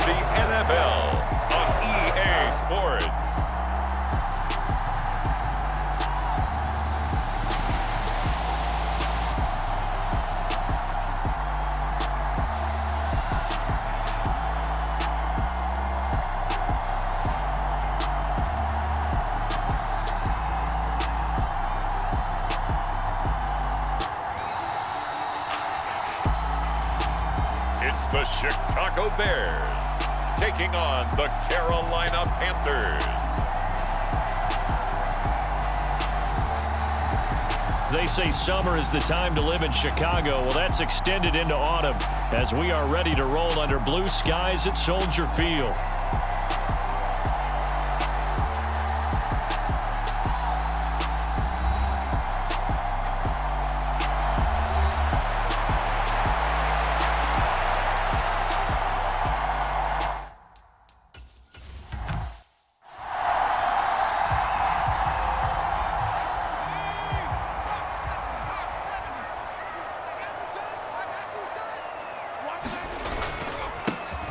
the NFL on EA Sports. It's the Chicago Bears taking on the Carolina Panthers. They say summer is the time to live in Chicago. Well, that's extended into autumn as we are ready to roll under blue skies at Soldier Field.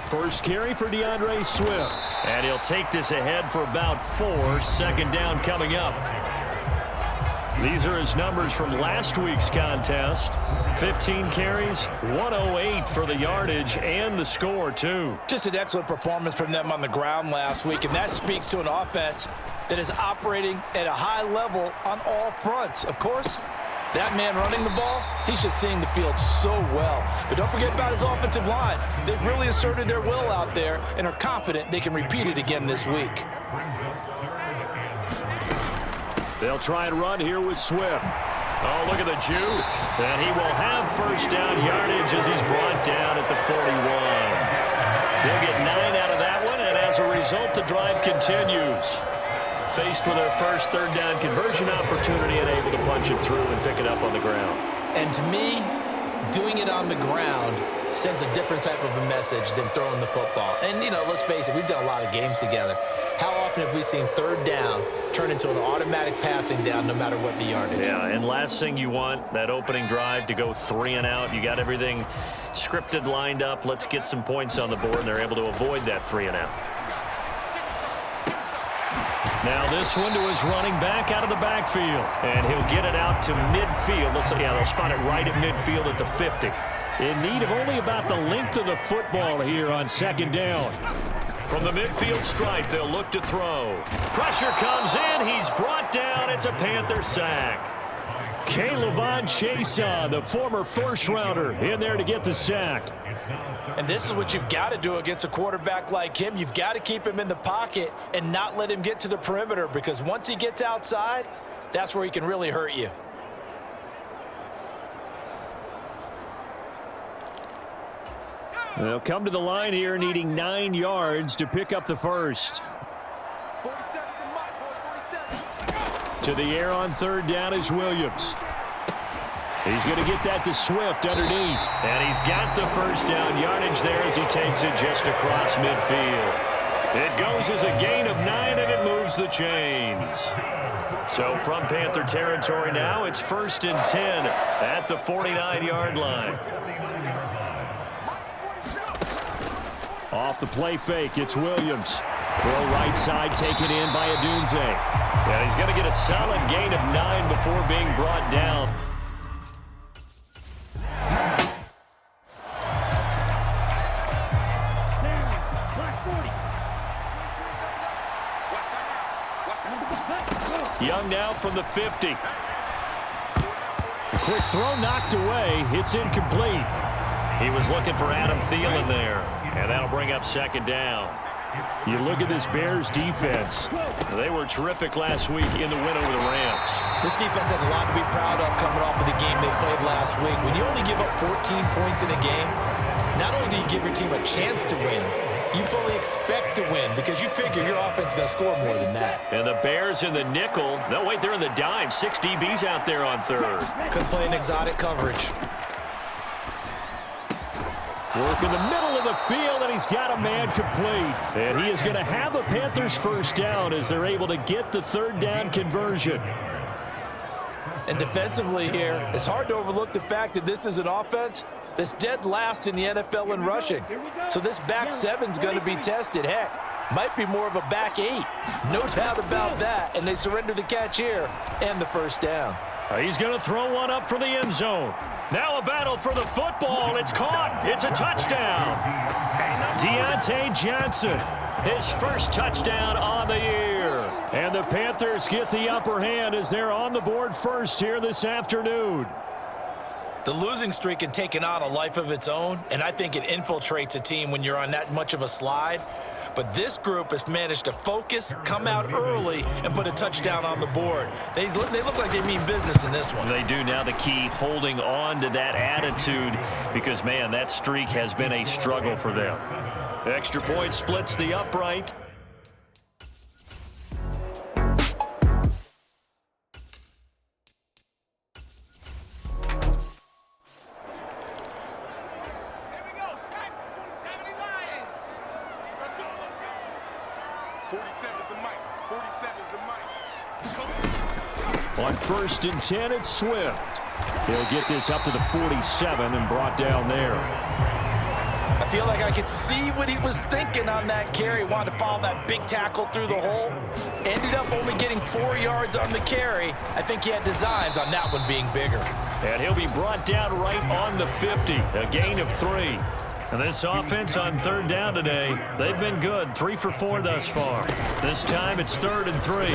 First carry for DeAndre Swift. And he'll take this ahead for about 4. Second down coming up. These are his numbers from last week's contest. 15 carries, 108 for the yardage and the score, too. Just an excellent performance from them on the ground last week, and that speaks to an offense that is operating at a high level on all fronts. Of course, that man running the ball, he's just seeing the field so well. But don't forget about his offensive line. They've really asserted their will out there and are confident they can repeat it again this week. They'll try and run here with Swift. Oh, look at the juke. And he will have first down yardage as he's brought down at the 41. They'll get 9 out of that one, and as a result, the drive continues. Faced with their first third down conversion opportunity and able to punch it through and pick it up on the ground. And to me, doing it on the ground sends a different type of a message than throwing the football. And, you know, let's face it, we've done a lot of games together. How often have we seen third down turn into an automatic passing down no matter what the yardage? Yeah, and last thing you want, that opening drive to go 3 and out. You got everything scripted, lined up. Let's get some points on the board, and they're able to avoid that 3 and out. Now this one to his running back out of the backfield. And he'll get it out to midfield. They'll spot it right at midfield at the 50. In need of only about the length of the football here on second down. From the midfield stripe, they'll look to throw. Pressure comes in. He's brought down. It's a Panther sack. K'Lavon Chaisson, the former first-rounder, in there to get the sack. And this is what you've got to do against a quarterback like him. You've got to keep him in the pocket and not let him get to the perimeter, because once he gets outside, that's where he can really hurt you. They'll come to the line here needing 9 yards to pick up the first. To the air on third down is Williams. He's going to get that to Swift underneath. And he's got the first down yardage there as he takes it just across midfield. It goes as a gain of 9, and it moves the chains. So from Panther territory now, it's 1st and 10 at the 49-yard line. Off the play fake, it's Williams. Throw right side, taken in by Adunze. And he's going to get a solid gain of 9 before being brought down. Young now from the 50. Quick throw knocked away. It's incomplete. He was looking for Adam Thielen there. And that'll bring up second down. You look at this Bears defense. They were terrific last week in the win over the Rams. This defense has a lot to be proud of coming off of the game they played last week. When you only give up 14 points in a game, not only do you give your team a chance to win, you fully expect to win because you figure your offense is going to score more than that. And the Bears in the nickel. No, wait, they're in the dime. 6 DBs out there on third. Could play an exotic coverage. Work in the middle of the field, and he's got a man complete. And he is going to have a Panthers first down as they're able to get the third down conversion. And defensively here, it's hard to overlook the fact that this is an offense that's dead last in the NFL in rushing. So this back seven's going to be tested. Heck, might be more of a back eight. No doubt about that. And they surrender the catch here and the first down. He's going to throw one up for the end zone. Now a battle for the football. It's caught. It's a touchdown. Deontay Johnson, his first touchdown on the year. And the Panthers get the upper hand as they're on the board first here this afternoon. The losing streak had taken on a life of its own, and I think it infiltrates a team when you're on that much of a slide. But this group has managed to focus, come out early, and put a touchdown on the board. They look like they mean business in this one. They do. Now the key, holding on to that attitude, because, man, that streak has been a struggle for them. Extra point splits the upright. On 1st and 10, it's Swift. He'll get this up to the 47 and brought down there. I feel like I could see what he was thinking on that carry. Wanted to follow that big tackle through the hole. Ended up only getting 4 yards on the carry. I think he had designs on that one being bigger. And he'll be brought down right on the 50. A gain of 3. And this offense on 3rd down today, they've been good. 3 for 4 thus far. This time it's 3rd and 3.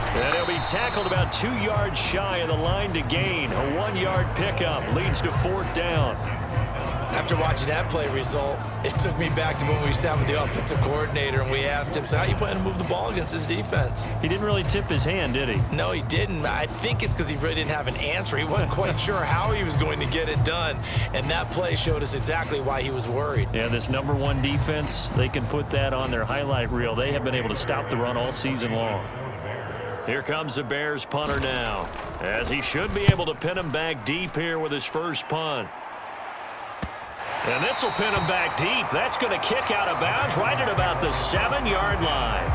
And he'll be tackled about 2 yards shy of the line to gain. A 1-yard pickup leads to 4th down. After watching that play result, it took me back to when we sat with the offensive coordinator and we asked him, so how you plan to move the ball against this defense? He didn't really tip his hand, did he? No, he didn't. I think it's because he really didn't have an answer. He wasn't quite sure how he was going to get it done, and that play showed us exactly why he was worried. Yeah, this #1 defense, they can put that on their highlight reel. They have been able to stop the run all season long. Here comes the Bears punter now, as he should be able to pin him back deep here with his first punt. And this will pin him back deep. That's going to kick out of bounds right at about the 7-yard line.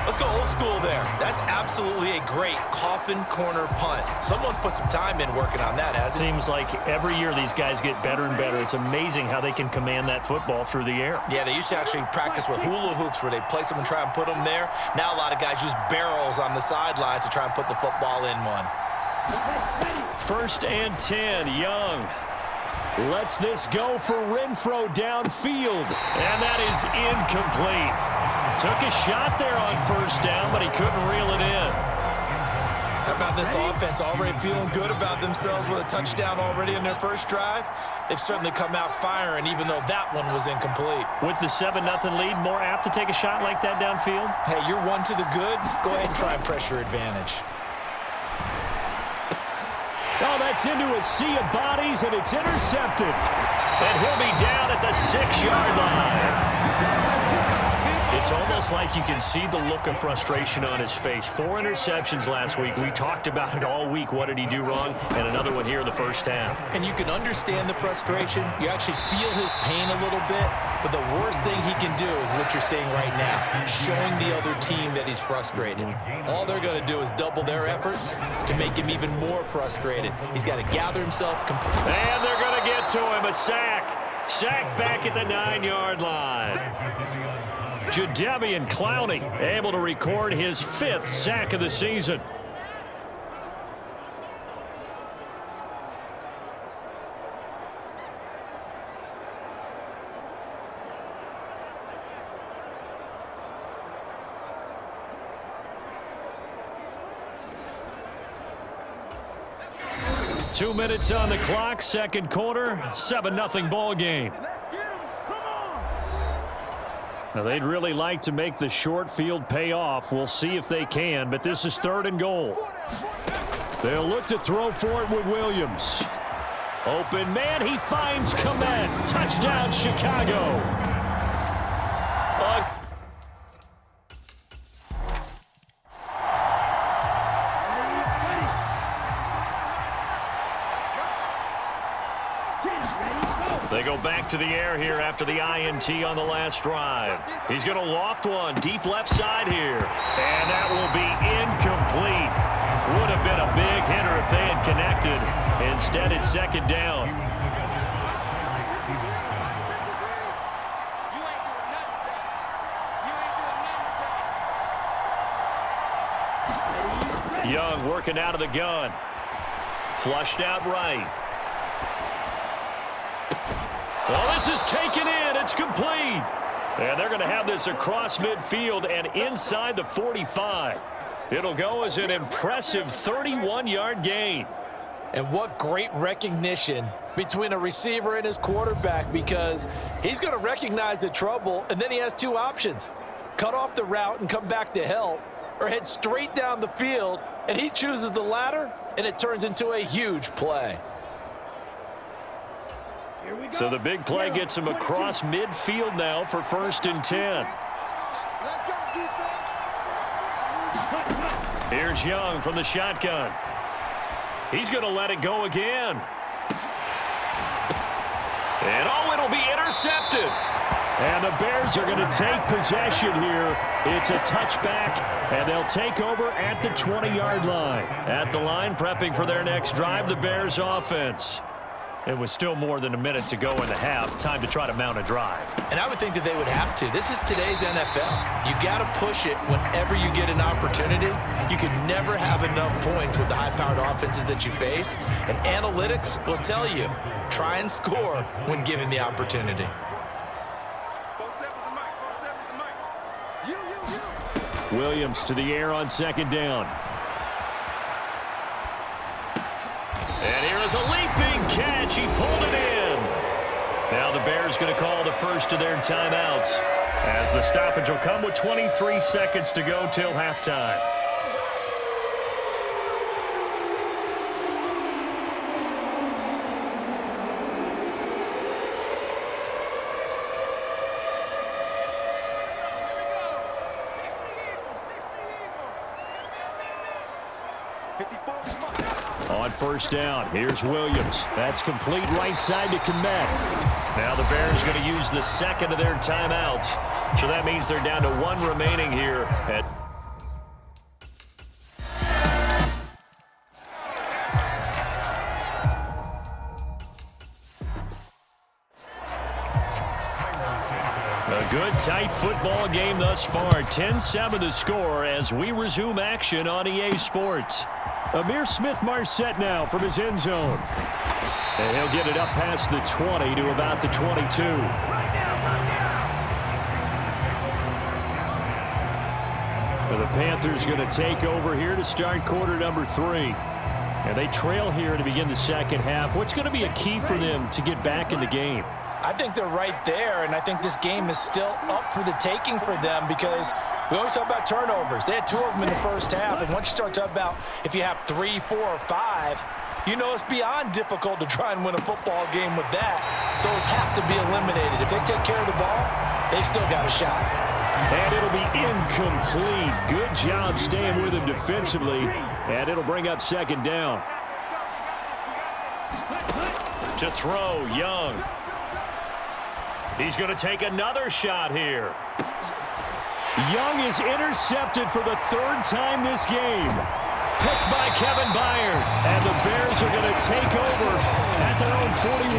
Let's go old school there. That's absolutely a great coffin corner punt. Someone's put some time in working on that, hasn't it? Seems like every year these guys get better and better. It's amazing how they can command that football through the air. Yeah, they used to actually practice with hula hoops where they place them and try and put them there. Now a lot of guys use barrels on the sidelines to try and put the football in one. 1st and 10, Young lets this go for Renfro downfield, and that is incomplete. Took a shot there on 1st down, but he couldn't reel it in. How about this offense already feeling good about themselves with a touchdown already in their first drive? They've certainly come out firing, even though that one was incomplete. With the 7-0 lead, more apt to take a shot like that downfield? Hey, you're 1 to the good. Go ahead and try and pressure advantage. Oh, that's into a sea of bodies, and it's intercepted. And he'll be down at the 6-yard line. It's almost like you can see the look of frustration on his face. 4 interceptions last week. We talked about it all week. What did he do wrong? And another one here in the first half. And you can understand the frustration. You actually feel his pain a little bit. But the worst thing he can do is what you're seeing right now, showing the other team that he's frustrated. All they're going to do is double their efforts to make him even more frustrated. He's got to gather himself. And they're going to get to him. A sack. Sacked back at the 9-yard line. Jadeveon Clowney able to record his 5th sack of the season. Two minutes on the clock, second quarter, 7-0 ball game. Now, they'd really like to make the short field pay off. We'll see if they can, but this is 3rd and goal. They'll look to throw for it with Williams. Open man, he finds Komet. Touchdown, Chicago. They go back to the air here after the INT on the last drive. He's going to loft one deep left side here. And that will be incomplete. Would have been a big hitter if they had connected. Instead, it's 2nd down. Young working out of the gun. Flushed out right. Well, this is taken in. It's complete. And they're going to have this across midfield and inside the 45. It'll go as an impressive 31-yard gain. And what great recognition between a receiver and his quarterback, because he's going to recognize the trouble, and then he has two options. Cut off the route and come back to help, or head straight down the field, and he chooses the latter, and it turns into a huge play. So the big play gets him across midfield now for 1st and 10. Here's Young from the shotgun. He's going to let it go again. And it'll be intercepted. And the Bears are going to take possession here. It's a touchback, and they'll take over at the 20-yard line. At the line, prepping for their next drive, the Bears offense. It was still more than a minute to go in the half. Time to try to mount a drive. And I would think that they would have to. This is today's NFL. You got to push it whenever you get an opportunity. You can never have enough points with the high-powered offenses that you face. And analytics will tell you, try and score when given the opportunity. Williams to the air on 2nd down. And here is a leaping catch. He pulled it in. Now the Bears going to call the first of their timeouts, as the stoppage will come with 23 seconds to go till halftime. On 1st down, here's Williams. That's complete right side to Kmet. Now the Bears going to use the second of their timeouts. So that means they're down to 1 remaining here. A good, tight football game thus far. 10-7 the score as we resume action on EA Sports. Amir Smith-Marset now from his end zone. And he'll get it up past the 20 to about the 22. The Panthers going to take over here to start quarter number 3. And they trail here to begin the second half. What's going to be a key for them to get back in the game? I think they're right there, and I think this game is still up for the taking for them, because we always talk about turnovers. They had 2 of them in the first half, and once you start talking about if you have 3, 4, or 5, you know it's beyond difficult to try and win a football game with that. Those have to be eliminated. If they take care of the ball, they've still got a shot. And it'll be incomplete. Good job staying with him defensively, and it'll bring up 2nd down. To throw, Young. He's going to take another shot here. Young is intercepted for the 3rd time this game. Picked by Kevin Byard. And the Bears are going to take over at their own 41.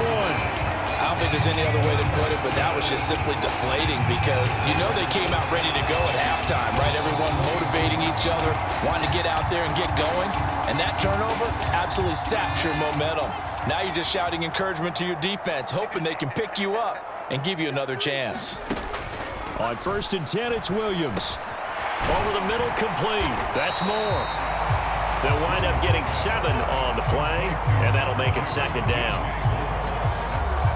I don't think there's any other way to put it, but that was just simply deflating, because you know they came out ready to go at halftime, right? Everyone motivating each other, wanting to get out there and get going. And that turnover absolutely saps your momentum. Now you're just shouting encouragement to your defense, hoping they can pick you up and give you another chance. On 1st and 10, it's Williams. Over the middle, complete. That's more. They'll wind up getting 7 on the play, and that'll make it 2nd down.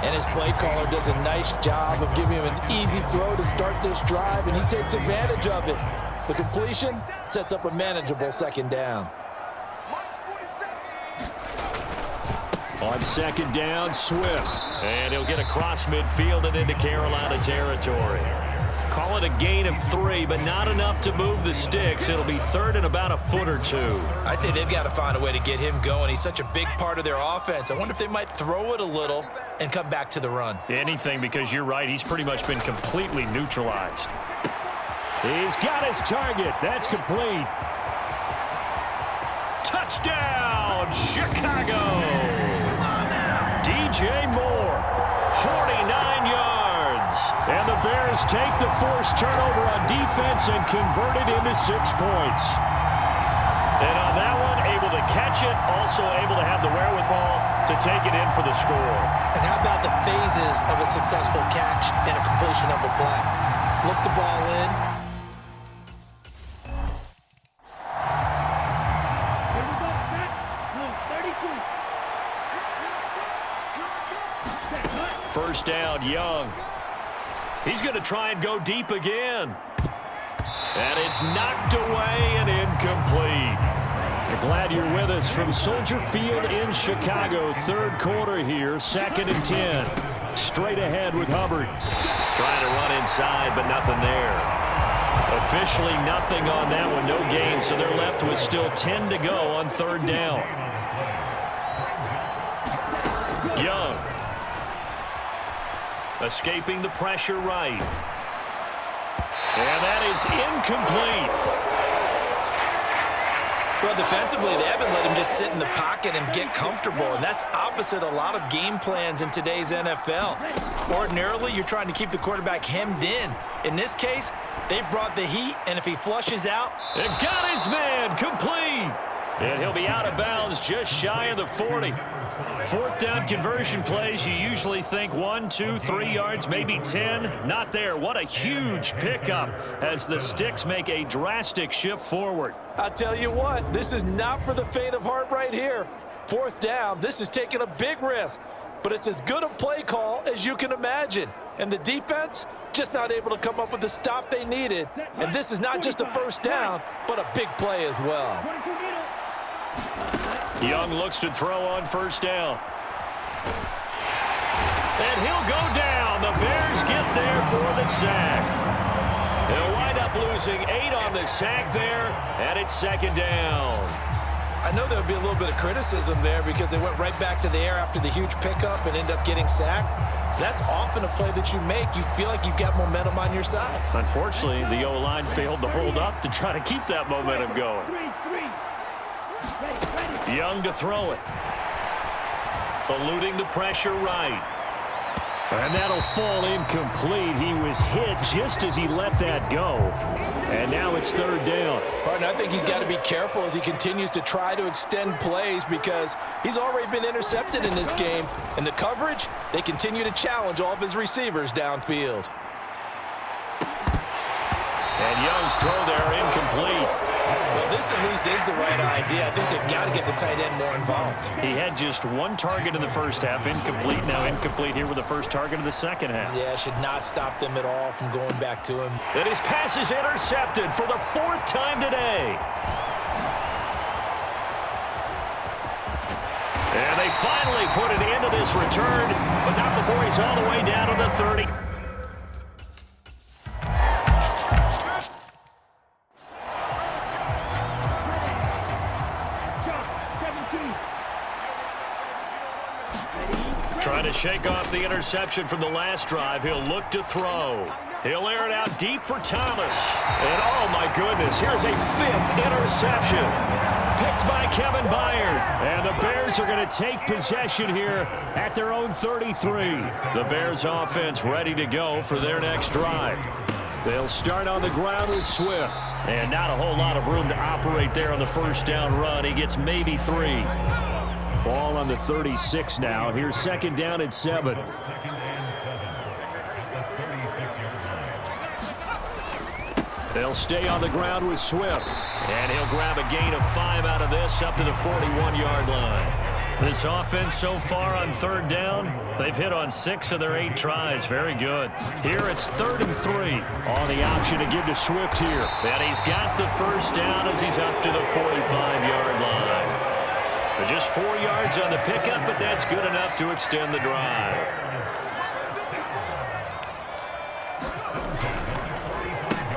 And his play caller does a nice job of giving him an easy throw to start this drive, and he takes advantage of it. The completion sets up a manageable 2nd down. On 2nd down, Swift. And he'll get across midfield and into Carolina territory. Call it a gain of 3, but not enough to move the sticks. It'll be 3rd and about a foot or 2. I'd say they've got to find a way to get him going. He's such a big part of their offense. I wonder if they might throw it a little and come back to the run. Anything, because you're right. He's pretty much been completely neutralized. He's got his target. That's complete. Touchdown, Chicago! DJ Moore, 49 yards. And the Bears take the forced turnover on defense and convert it into 6 points. And on that one, able to catch it, also able to have the wherewithal to take it in for the score. And how about the phases of a successful catch and a completion of a play? Look the ball in. First down, Young. He's going to try and go deep again. And it's knocked away and incomplete. We're glad you're with us from Soldier Field in Chicago. Third quarter here, 2nd and 10. Straight ahead with Hubbard. Trying to run inside, but nothing there. Officially nothing on that one, no gain, so they're left with still 10 to go on 3rd down. Young. Escaping the pressure right. And that is incomplete. Well, defensively, they haven't let him just sit in the pocket and get comfortable, and that's opposite a lot of game plans in today's NFL. Ordinarily, you're trying to keep the quarterback hemmed in. In this case, they brought the heat, and if he flushes out... It got his man complete. And he'll be out of bounds just shy of the 40. 4th down conversion plays, you usually think 1, 2, 3 yards, maybe 10. Not there. What a huge pickup as the Sticks make a drastic shift forward. I'll tell you what, this is not for the faint of heart right here. 4th down, this is taking a big risk. But it's as good a play call as you can imagine. And the defense, just not able to come up with the stop they needed. And this is not just a first down, but a big play as well. Young looks to throw on 1st down. And he'll go down. The Bears get there for the sack. They'll wind up losing 8 on the sack there, and it's 2nd down. I know there'll be a little bit of criticism there because they went right back to the air after the huge pickup and ended up getting sacked. That's often a play that you make. You feel like you've got momentum on your side. Unfortunately, the O-line failed to hold up to try to keep that momentum going. Young to throw it. Eluding the pressure right. And that'll fall incomplete. He was hit just as he let that go. And now it's 3rd down. Partner, I think he's got to be careful as he continues to try to extend plays because he's already been intercepted in this game. And the coverage, they continue to challenge all of his receivers downfield. And Young's throw there incomplete. Well, this at least is the right idea. I think they've got to get the tight end more involved. He had just 1 target in the first half, incomplete. Now incomplete here with the first target of the second half. Yeah, should not stop them at all from going back to him. And his pass is intercepted for the 4th time today. And they finally put an end to this return, but not before he's all the way down to the 30. Trying to shake off the interception from the last drive. He'll look to throw. He'll air it out deep for Thomas. And oh my goodness, here's a 5th interception. Picked by Kevin Byard. And the Bears are going to take possession here at their own 33. The Bears offense ready to go for their next drive. They'll start on the ground with Swift. And not a whole lot of room to operate there on the 1st down run. He gets maybe 3. Ball on the 36 now. Here's 2nd down and 7. They'll stay on the ground with Swift. And he'll grab a gain of 5 out of this up to the 41-yard line. This offense so far on 3rd down, they've hit on 6 of their 8 tries. Very good. Here it's 3rd and 3 on the option to give to Swift here. And he's got the 1st down as he's up to the 45-yard line. Just 4 yards on the pickup, but that's good enough to extend the drive.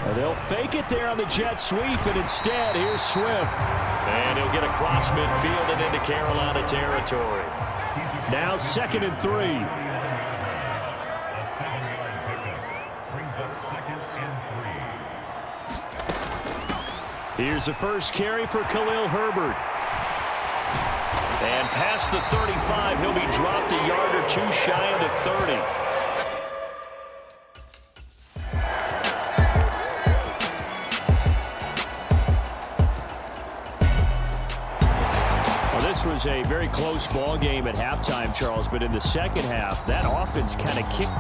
And they'll fake it there on the jet sweep, and instead, here's Swift. And he'll get across midfield and into Carolina territory. Now 2nd and 3. Here's the first carry for Khalil Herbert. And past the 35, he'll be dropped a yard or 2 shy of the 30. this was a very close ball game at halftime, Charles, but in the second half, that offense kind of kicked